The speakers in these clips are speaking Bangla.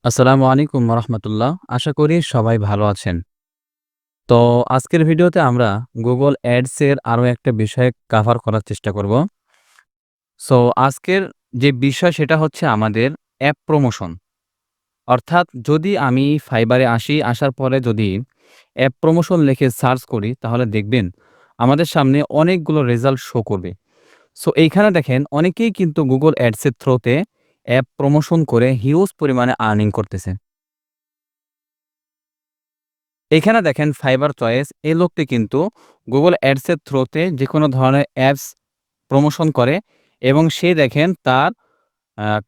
আসসালামু আলাইকুম রহমতুল্লাহ। আশা করি সবাই ভালো আছেন। তো আজকের ভিডিওতে আমরা Google Ads এর আরো একটা বিষয় কভার করার চেষ্টা করব। সো আজকের যে বিষয় সেটা হচ্ছে আমাদের অ্যাপ প্রমোশন। অর্থাৎ যদি আমি ফাইবারে আসি, আসার পরে যদি অ্যাপ প্রমোশন লিখে সার্চ করি তাহলে দেখবেন আমাদের সামনে অনেকগুলো রেজাল্ট শো করবে। সো এইখানে দেখেন অনেকেই কিন্তু Google Ads এর থ্রুতে অ্যাপ প্রমোশন করে হিউজ পরিমাণে আর্নিং করতেছে। এখানে দেখেন ফাইবার চয়েস এই লোকটি কিন্তু Google Ads এর থ্রুতে যেকোনো ধরনের অ্যাপস প্রমোশন করে এবং সে দেখেন তার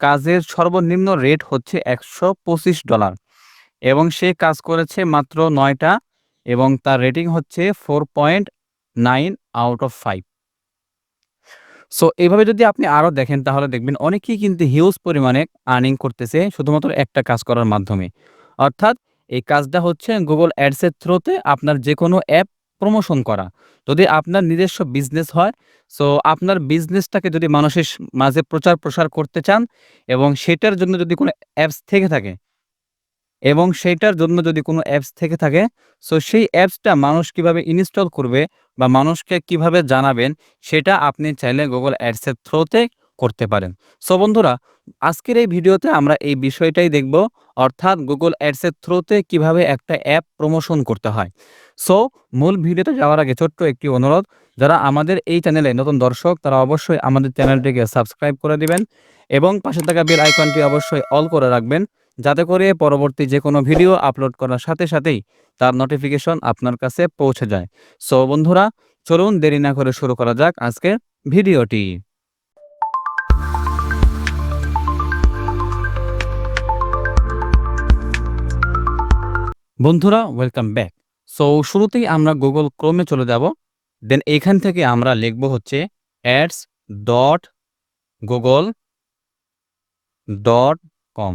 কাজের সর্বনিম্ন রেট হচ্ছে $১২৫ এবং সে কাজ করেছে মাত্র ৯ টা এবং তার রেটিং হচ্ছে 4.9 আউট অফ 5। সো এভাবে যদি আপনি আরো দেখেন তাহলে দেখবেন অনেকেই কিন্তু হিউজ পরিমাণে আর্নিং করতেছে শুধুমাত্র একটা কাজ করার মাধ্যমে। অর্থাৎ এই কাজটা হচ্ছে Google Ads এর থ্রুতে আপনার যেকোনো অ্যাপ প্রমোশন করা। যদি আপনার নিজস্ব বিজনেস হয়, সো আপনার বিজনেসটাকে যদি মানুষের মাঝে প্রচার প্রসার করতে চান এবং সেটার জন্য যদি কোনো অ্যাপস থেকে থাকে এবং সেইটার জন্য যদি কোনো অ্যাপস থেকে থাকে, সো সেই অ্যাপসটা মানুষ কিভাবে ইনস্টল করবে বা মানুষকে কিভাবে জানাবেন, সেটা আপনি চাইলে Google Ads এর থ্রুতে করতে পারেন। সো বন্ধুরা, আজকের এই ভিডিওতে আমরা এই বিষয়টাই দেখব, অর্থাৎ Google Ads এর থ্রুতে কিভাবে একটা অ্যাপ প্রমোশন করতে হয়। সো মূল ভিডিওতে যাওয়ার আগে ছোট্ট একটি অনুরোধ, যারা আমাদের এই চ্যানেলে নতুন দর্শক তারা অবশ্যই আমাদের চ্যানেলটিকে সাবস্ক্রাইব করে দিবেন এবং পাশে থাকা বেল আইকনটি অবশ্যই অল করে রাখবেন, যাতে করে পরবর্তী যেকোনো ভিডিও আপলোড করার সাথে সাথেই তার নোটিফিকেশন আপনার কাছে পৌঁছে যায়। সো বন্ধুরা, চলুন দেরি না করে শুরু করা যাক আজকের ভিডিওটি। বন্ধুরা, ওয়েলকাম ব্যাক। সো শুরুতেই আমরা Google Chrome এ চলে যাব। দেন এইখান থেকে আমরা লিখব হচ্ছে ads.google.com,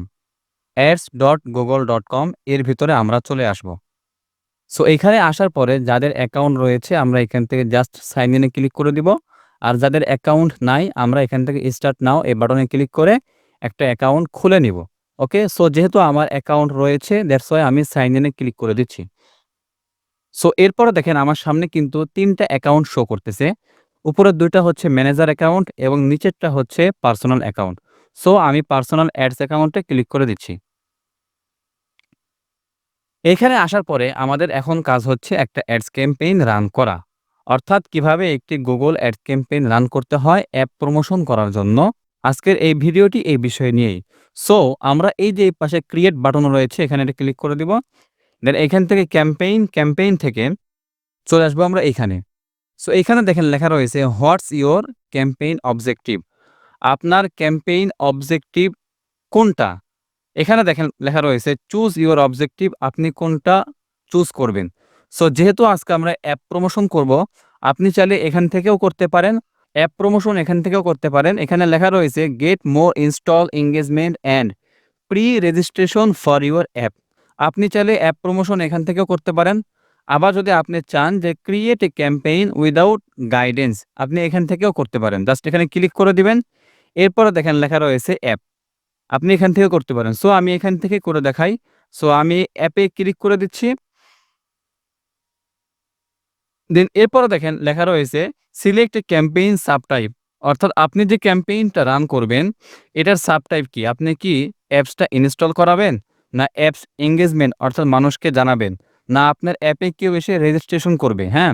ads.google.com এর ভিতরে আমরা চলে আসব। সো এইখানে আসার পরে যাদের অ্যাকাউন্ট রয়েছে আমরা এখান থেকে জাস্ট সাইন ইন এ ক্লিক করে দিব। আর যাদের অ্যাকাউন্ট নাই আমরা এখান থেকে স্টার্ট নাও এই বাটনে ক্লিক করে একটা অ্যাকাউন্ট খুলে নিব। ওকে, সো যেহেতু আমার অ্যাকাউন্ট রয়েছে দ্যাটস ওয়াই আমি সাইন ইন এ ক্লিক করে দিচ্ছি। সো এরপরে দেখেন আমার সামনে কিন্তু ৩ টা অ্যাকাউন্ট শো করতেছে। উপরের ২ টা হচ্ছে ম্যানেজার অ্যাকাউন্ট এবং নিচেরটা হচ্ছে পার্সোনাল অ্যাকাউন্ট। সো আমি পার্সোনাল অ্যাডস অ্যাকাউন্টে ক্লিক করে দিচ্ছি। এখানে আসার পরে আমাদের এখন কাজ হচ্ছে একটা অ্যাডস ক্যাম্পেইন রান করা। অর্থাৎ কিভাবে একটি Google অ্যাড ক্যাম্পেইন রান করতে হয় অ্যাপ প্রমোশন করার জন্য। আজকের এই ভিডিওটি এই বিষয় নিয়েই। সো আমরা এই যে এই পাশে ক্রিয়েট বাটন রয়েছে এখানে এটা ক্লিক করে দিব। দেন এখান থেকে ক্যাম্পেইন থেকে চলে আসবো আমরা এইখানে। সো এইখানে দেখেন লেখা রয়েছে হোয়াটস ইওর ক্যাম্পেইন অবজেক্টিভ। আপনার ক্যাম্পেইন অবজেক্টিভ কোনটা? এখানে দেখেন লেখা রয়েছে চুজ ইউর অবজেক্টিভ, আপনি কোনটা চুজ করবেন। সো যেহেতু আজকে আমরা অ্যাপ প্রমোশন করব, আপনি চাইলে এখান থেকেও করতে পারেন, অ্যাপ প্রমোশন এখান থেকেও করতে পারেন। এখানে লেখা রয়েছে get more install engagement and pre registration for your app. আপনি চাইলে অ্যাপ প্রমোশন এখান থেকেও করতে পারেন। আবার যদি আপনি চান যে create a campaign without guidance, আপনি এখান থেকেও করতে পারেন। জাস্ট এখানে ক্লিক করে দিবেন। এরপরে দেখেন লেখা রয়েছে অ্যাপ, আপনি এখান থেকে করতে পারেন। সো আমি এখান থেকে করে দেখাই। সো আমি অ্যাপে ক্লিক করে দিচ্ছি। দেন এরপরে দেখেন লেখা রয়েছে সিলেক্ট এ ক্যাম্পেইন সাবটাইপ। অর্থাৎ আপনি যে ক্যাম্পেইনটা রান করবেন এটার সাবটাইপ কি? আপনি কি অ্যাপসটা ইনস্টল করাবেন? না অ্যাপস এনগেজমেন্ট অর্থাৎ মানুষকে জানাবেন? না আপনার অ্যাপে কেউ এসে রেজিস্ট্রেশন করবে, হ্যাঁ?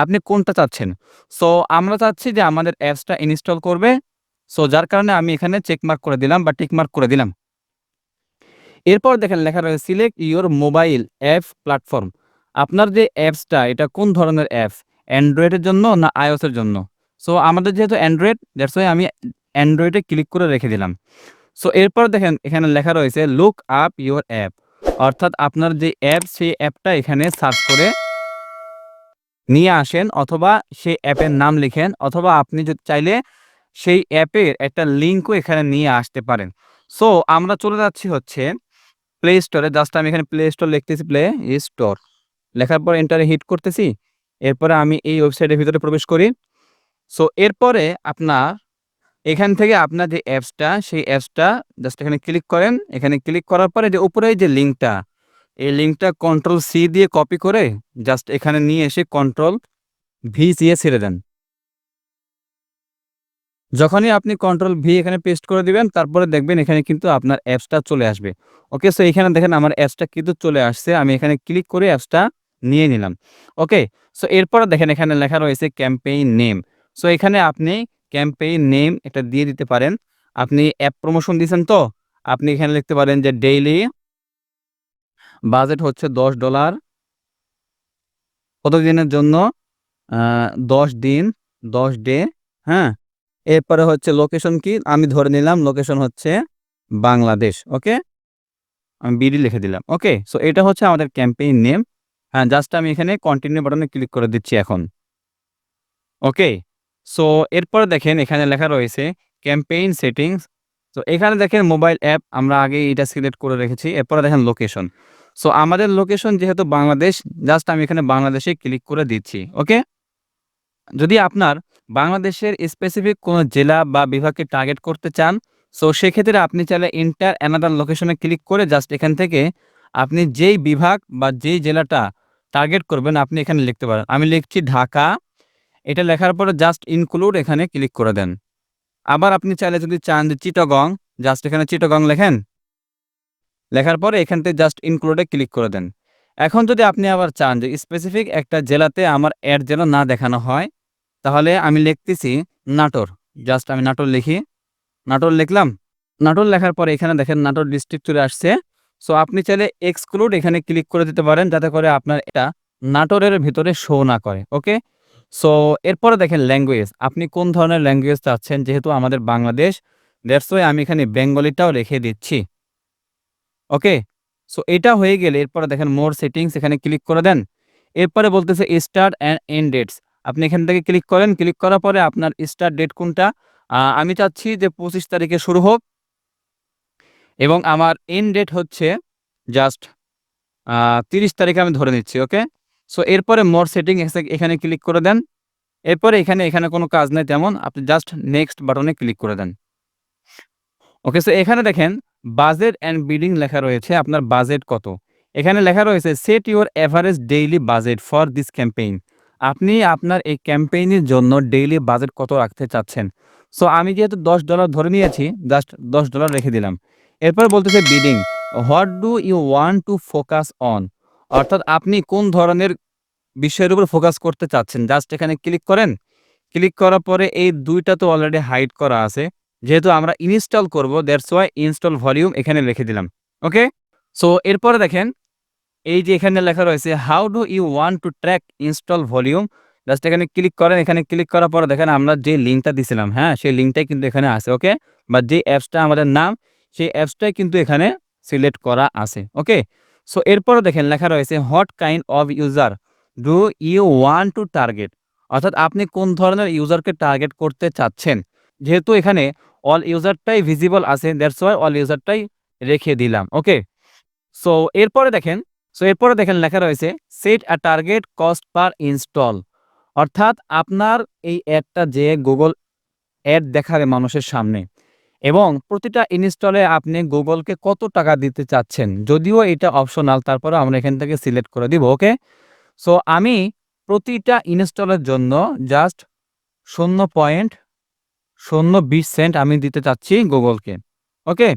আপনি কোনটা চাচ্ছেন? সো আমরা চাচ্ছি যে আমাদের অ্যাপসটা ইনস্টল করবে। সো যার কারণে আমি এখানে চেক মার্ক করে দিলাম বা টিক মার্ক করে দিলাম। এরপর দেখেন লেখা রয়েছে select your mobile app platform. আপনার যে অ্যাপসটা এটা কোন ধরনের অ্যাপস? অ্যান্ড্রয়েডের জন্য না iOS এর জন্য? সো আমাদের যেহেতু অ্যান্ড্রয়েড দ্যাটস ওয়াই আমি অ্যান্ড্রয়েডে ক্লিক করে রেখে দিলাম। সো এরপর দেখেন এখানে লেখা রয়েছে লুক আপ ইওর অ্যাপ। অর্থাৎ আপনার যে অ্যাপ সেই অ্যাপটা এখানে সার্চ করে নিয়ে আসেন অথবা সেই অ্যাপের নাম লিখেন অথবা আপনি যদি চাইলে সেই অ্যাপের একটা লিঙ্কও এখানে নিয়ে আসতে পারেন। সো আমরা চলে যাচ্ছি হচ্ছে প্লে স্টোরে। জাস্ট আমি এখানে প্লে স্টোর লিখতেছি, প্লে স্টোর লেখার পর এন্টারে হিট করতেছি। এরপরে আমি এই ওয়েবসাইটের ভিতরে প্রবেশ করি। সো এরপরে আপনার এখান থেকে আপনার যে অ্যাপসটা, সেই অ্যাপসটা জাস্ট এখানে ক্লিক করেন। এখানে ক্লিক করার পরে যে উপরে যে লিঙ্কটা, এই লিঙ্কটা কন্ট্রোল সি দিয়ে কপি করে জাস্ট এখানে নিয়ে এসে কন্ট্রোল ভি দিয়ে ছেড়ে দেন। যখনই আপনি কন্ট্রোল ভি এখানে পেস্ট করে দিবেন, তারপরে দেখবেন এখানে কিন্তু আপনার অ্যাপসটা চলে আসবে। ওকে? সো এখানে দেখেন আমার অ্যাপসটা কিন্তু চলে আসছে। আমি এখানে ক্লিক করে অ্যাপসটা নিয়ে নিলাম। ওকে? সো এরপরে দেখেন এখানে লেখা রয়েছে ক্যাম্পেইন নেম। সো এখানে আপনি ক্যাম্পেইন নেম এটা দিয়ে দিতে পারেন। আপনি অ্যাপ প্রমোশন দিছেন তো? আপনি এখানে লিখতে পারেন যে ডেইলি বাজেট হচ্ছে $10 কতদিনের জন্য? আ ১০ দিন, ১০ ডে, হ্যাঁ? এরপরে হচ্ছে লোকেশন কি? আমি ধরে নিলাম লোকেশন হচ্ছে বাংলাদেশ। ওকে? আমি বিডি লিখে দিলাম। ওকে? সো এটা হচ্ছে আমাদের ক্যাম্পেইন নেম। হ্যাঁ, জাস্ট আমি এখানে কন্টিনিউ বাটনে ক্লিক করে দিচ্ছি এখন। ওকে? সো এরপরে দেখেন এখানে লেখা রয়েছে ক্যাম্পেইন সেটিংস। তো এখানে দেখেন মোবাইল অ্যাপ আমরা আগেই এটা সিলেক্ট করে রেখেছি। এরপরে দেখেন লোকেশন। সো আমাদের লোকেশন যেহেতু বাংলাদেশ, জাস্ট আমি এখানে বাংলাদেশে ক্লিক করে দিচ্ছি। ওকে? যদি আপনার বাংলাদেশের স্পেসিফিক কোনো জেলা বা বিভাগকে টার্গেট করতে চান, সো সেক্ষেত্রে আপনি চাইলে এন্টার অ্যানাদার লোকেশনে ক্লিক করে জাস্ট এখান থেকে আপনি যেই বিভাগ বা যেই জেলাটা টার্গেট করবেন আপনি এখানে লিখতে পারেন। আমি লিখছি ঢাকা। এটা লেখার পরে জাস্ট ইনক্লুড এখানে ক্লিক করে দেন। আবার আপনি চাইলে যদি চান যে চিটাগং, জাস্ট এখানে চিটাগং লেখেন। লেখার পরে এখান থেকে জাস্ট ইনক্লুড এ ক্লিক করে দেন। এখন যদি আপনি আবার চান যে স্পেসিফিক একটা জেলাতে আমার এড যেন না দেখানো হয়, তাহলে আমি লিখতেছি নাটোর। জাস্ট আমি নাটোর লিখি। নাটোর লিখলাম। নাটোর লেখার পরে এখানে দেখেন নাটোর ডিস্ট্রিক্ট চলে আসছে। সো আপনি চাইলে এক্সক্লুড এখানে ক্লিক করে দিতে পারেন যাতে করে আপনার এটা নাটোরের ভিতরে শো না করে। ওকে? সো এরপরে দেখেন ল্যাঙ্গুয়েজ। আপনি কোন ধরনের ল্যাঙ্গুয়েজ চাচ্ছেন? যেহেতু আমাদের বাংলাদেশ, দ্যাটস ওয়াই আমি এখানে বেঙ্গলিটাও রেখে দিচ্ছি। ওকে? সো এটা হয়ে গেলে এরপরে দেখেন মোর সেটিংস এখানে ক্লিক করে দেন। এরপরে বলতেছে স্টার্ট অ্যান্ড এন্ড ডেটস। আপনি এখান থেকে ক্লিক করেন। ক্লিক করার পরে আপনার স্টার্ট ডেট কোনটা? আমি চাচ্ছি যে ২৫ তারিখে শুরু হোক এবং আমার এন্ড ডেট হচ্ছে জাস্ট আ ৩০ তারিখে আমি ধরে নিচ্ছি। ওকে? সো এরপরে মোর সেটিং এখানে ক্লিক করে দেন। এরপরে এখানে কোনো কাজ নাই তেমন। আপনি জাস্ট নেক্সট বাটনে ক্লিক করে দেন। ওকে, সো এখানে দেখেন বাজেট অ্যান্ড বিডিং লেখা রয়েছে। আপনার বাজেট কত? এখানে লেখা রয়েছে set your average daily budget for this campaign. আপনি আপনার এই ক্যাম্পেইনের জন্য ডেইলি বাজেট কত রাখতে চাচ্ছেন? সো আমি যেহেতু $10 ধরে নিয়েছি, জাস্ট $10 রেখে দিলাম। এরপরে বলতেছে bidding, what do you want to focus on? অর্থাৎ আপনি কোন ধরনের বিষয়ের উপর ফোকাস করতে চাচ্ছেন? জাস্ট এখানে ক্লিক করেন। ক্লিক করার পরে এই ২ টা তো অলরেডি হাইড করা আছে। যেহেতু আমরা ইনস্টল করব দ্যাটস ওয়াই ইনস্টল ভলিউম এখানে লিখে দিলাম। ওকে? সো এরপরে দেখেন এই যে এখানে লেখা রয়েছে how do you want to track install volume. Just এখানে ক্লিক করেন। এখানে ক্লিক করার পরে দেখেন আমরা যে লিঙ্কটা দিছিলাম, হ্যাঁ? সেই লিঙ্কটাই কিন্তু এখানে আছে। ওকে? বা যে অ্যাপসটা আমাদের নাম, সেই অ্যাপসটাই কিন্তু এখানে সিলেক্ট করা আছে। ওকে? সো এরপরে দেখেন লেখা রয়েছে what kind of user do you want to target? অর্থাৎ আপনি কোন ধরনের ইউজারকে টার্গেট করতে চাচ্ছেন? যেহেতু এখানে অল ইউজারটাই ভিজিবল আছে দ্যাটস ওয়াই অল ইউজারটাই রেখে দিলাম। ওকে? সো এরপরে দেখেন এরপরে দেখেন লেখা রয়েছে সেট আ টার্গেট কস্ট পার ইনস্টল। অর্থাৎ আপনার এই অ্যাডটা যে Google অ্যাড দেখাবে মানুষের সামনে এবং প্রতিটা ইনস্টলে আপনি Google-কে কত টাকা দিতে চাচ্ছেন। যদিও এটা অপশনাল তারপরেও আমরা এখান থেকে সিলেক্ট করে দিব। ওকে? সো আমি প্রতিটা ইনস্টলের জন্য জাস্ট ০.০২০ সেন্ট আমি দিতে চাচ্ছি Google-কে। ওকে?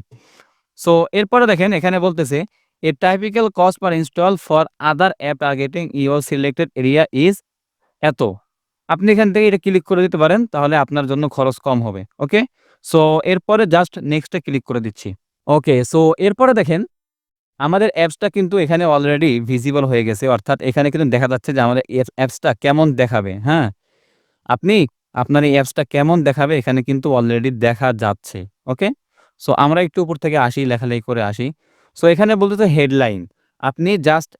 সো এরপরে দেখেন এখানে বলতেছে a typical cost per install for other app targeting your selected area is এত। আপনি এখান থেকে এটা ক্লিক করে দিতে পারেন তাহলে আপনার জন্য খরচ কম হবে। ওকে? সো এরপরে জাস্ট নেক্সট এ ক্লিক করে দিচ্ছি। ওকে, সো এরপরে দেখেন আমাদের অ্যাপসটা কিন্তু এখানে অলরেডি ভিজিবল হয়ে গেছে। অর্থাৎ এখানে কিন্তু দেখা যাচ্ছে যে আমাদের অ্যাপসটা কেমন দেখাবে, হ্যাঁ? আপনি আপনার এই অ্যাপসটা কেমন দেখাবে এখানে কিন্তু অলরেডি দেখা যাচ্ছে। ওকে? সো আমরা একটু উপর থেকে আসি, লেখালেখি করে আসি। সো এখানে বলতেছে হেডলাইন। আপনি জাস্ট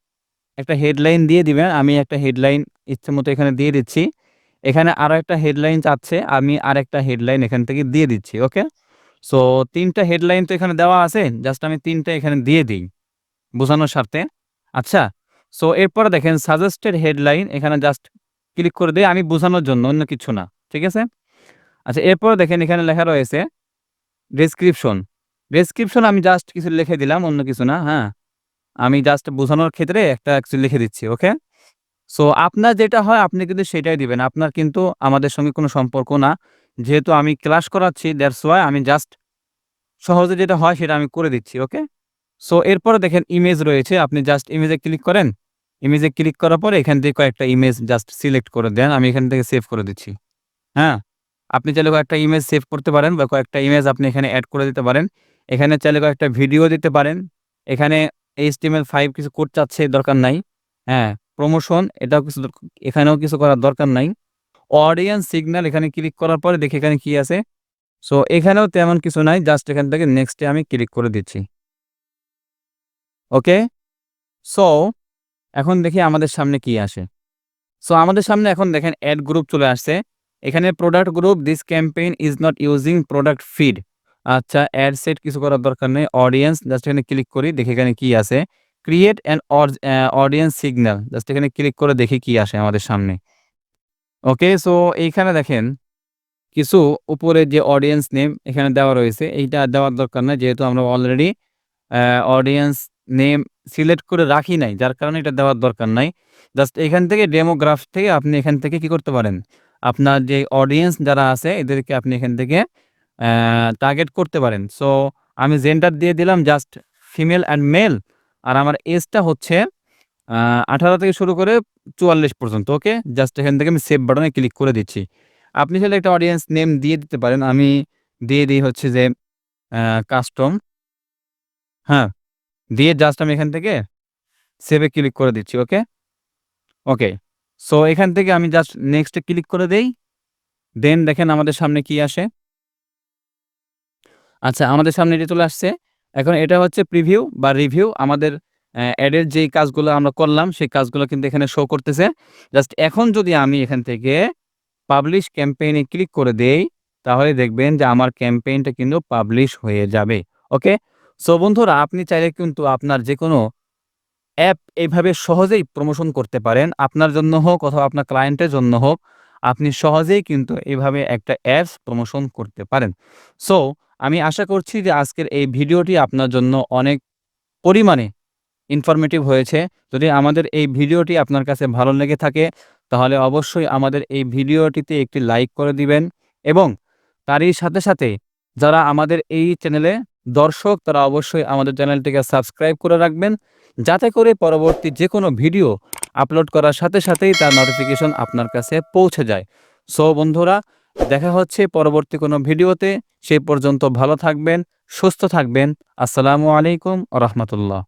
একটা হেডলাইন দিয়ে দিবেন। আমি একটা হেডলাইন ইচ্ছেমতো এখানে দিয়ে দিচ্ছি। এখানে আরো একটা হেডলাইন চাচ্ছে, আমি আরেকটা হেডলাইন এখান থেকে দিয়ে দিচ্ছি। ওকে? সো ৩ টা হেডলাইন তো এখানে দেওয়া আছে। জাস্ট আমি ৩ টা এখানে দিয়ে দেই বোঝানোর স্বার্থে। আচ্ছা? সো এরপরে দেখেন সাজেস্টেড হেডলাইন এখানে জাস্ট ক্লিক করে দেই আমি বোঝানোর জন্য, অন্য কিছু না। ঠিক আছে? আচ্ছা, এরপর দেখেন এখানে লেখা রয়েছে ডেসক্রিপশন। ডেসক্রিপশন আমি জাস্ট কিছু লিখে দিলাম, অন্য কিছু না, হ্যাঁ? আমি জাস্ট বোঝানোর ক্ষেত্রে একটা কিছু লিখে দিচ্ছি, ওকে? সো আপনার যেটা হয় আপনি কিন্তু সেটাই দিবেন। আপনার কিন্তু আমাদের সঙ্গে কোনো সম্পর্ক না। যেহেতু আমি ক্লাস করাচ্ছি দ্যাটস ওয়াই আমি জাস্ট সহজে যেটা হয় সেটা আমি করে দিচ্ছি, ওকে? সো এরপরে দেখেন ইমেজ রয়েছে। আপনি জাস্ট ইমেজে ক্লিক করেন। ইমেজে ক্লিক করার পরে এখান থেকে কয়েকটা ইমেজ জাস্ট সিলেক্ট করে দেন। আমি এখান থেকে সেভ করে দিচ্ছি। হ্যাঁ? আপনি চাইলে কয়েকটা ইমেজ সেভ করতে পারেন বা কয়েকটা ইমেজ আপনি এখানে এড করে দিতে পারেন। এখানে চাইলে কয়েকটা ভিডিও দিতে পারেন। এখানে HTML5 কিছু কোড চাচ্ছে, দরকার নাই। হ্যাঁ, প্রমোশন এটাও কিছু এখানেও কিছু করার দরকার নাই। অডিয়েন্স সিগন্যাল এখানে ক্লিক করার পরে দেখি এখানে কি আছে। সো এখানেও তেমন কিছু নাই। জাস্ট এখান থেকে নেক্সট এ আমি ক্লিক করে দিচ্ছি। ওকে? সো এখন দেখি আমাদের সামনে কি আসে। সো আমাদের সামনে এখন দেখেন এড গ্রুপ চলে আসছে। এখানে product group this campaign is not using product feed. আচ্ছা, এড সেট কিছু করার দরকার নেই। অডিয়েন্স জাস্ট এখানে ক্লিক করি, দেখি এখানে কি আছে। Create an audience signal just এখানে ক্লিক করে দেখি কি আসে আমাদের সামনে। ওকে, সো এইখানে দেখেন কিছু উপরে যে অডিয়েন্স নেম এখানে দেওয়া রয়েছে, এইটা দেওয়ার দরকার নাই যেহেতু আমরা অলরেডি অডিয়েন্স নেম সিলেক্ট করে রাখি নাই, যার কারণে এটা দেওয়ার দরকার নাই। জাস্ট এখান থেকে ডেমোগ্রাফ থেকে আপনি এখান থেকে কি করতে পারেন? আপনার যে অডিয়েন্স যারা আছে এদেরকে আপনি এখান থেকে টার্গেট করতে পারেন। সো আমি জেন্ডার দিয়ে দিলাম জাস্ট ফিমেল অ্যান্ড মেল। আর আমার এজটা হচ্ছে ১৮ থেকে শুরু করে ৪৪ পর্যন্ত। ওকে? জাস্ট এখান থেকে আমি সেভ বাটনে ক্লিক করে দিচ্ছি। আপনি চাইলে একটা অডিয়েন্স নেম দিয়ে দিতে পারেন। আমি দিয়ে দিই হচ্ছে যে কাস্টম, হ্যাঁ? দিয়ে জাস্ট আমি এখান থেকে সেভ এ ক্লিক করে দিচ্ছি। ওকে? ওকে। সো এখান থেকে আমি জাস্ট নেক্সট এ ক্লিক করে দেই। দেন দেখেন আমাদের সামনে কি আসে। আচ্ছা, আমাদের সামনে এটা চলে আসছে। এখন এটা হচ্ছে প্রিভিউ বা রিভিউ। আমাদের এডের যেই কাজগুলো আমরা করলাম সেই কাজগুলো কিন্তু এখানে শো করতেছে। জাস্ট এখন যদি আমি এখান থেকে পাবলিশ ক্যাম্পেইন এ ক্লিক করে দেই, তাহলে দেখবেন যে আমার ক্যাম্পেইনটা কিন্তু পাবলিশ হয়ে যাবে। ওকে? সো বন্ধুরা, আপনি চাইলে কিন্তু আপনার যেকোনো অ্যাপ এইভাবে সহজেই প্রমোশন করতে পারেন। আপনার জন্য হোক অথবা আপনার ক্লায়েন্টের জন্য হোক, আপনি সহজেই কিন্তু এভাবে একটা অ্যাপস প্রমোশন করতে পারেন। সো আমি আশা করছি যে আজকের এই ভিডিওটি আপনার জন্য অনেক পরিমাণে ইনফরমেটিভ হয়েছে। যদি আমাদের এই ভিডিওটি আপনার কাছে ভালো লেগে থাকে, তাহলে অবশ্যই আমাদের এই ভিডিওটিতে একটি লাইক করে দিবেন এবং তারই সাথে, সাথে যারা আমাদের এই চ্যানেলে দর্শক তারা অবশ্যই আমাদের চ্যানেলটিকে সাবস্ক্রাইব করে রাখবেন। যাতে করে পরবর্তী যেকোনো ভিডিও আপলোড করার সাথে, সাথেই তার নোটিফিকেশন আপনার কাছে পৌঁছে যায়। সো বন্ধুরা, দেখা হচ্ছে পরবর্তী কোনো ভিডিওতে। সেই পর্যন্ত ভালো থাকবেন, সুস্থ থাকবেন। আসসালামু আলাইকুম ওয়া রাহমাতুল্লাহ।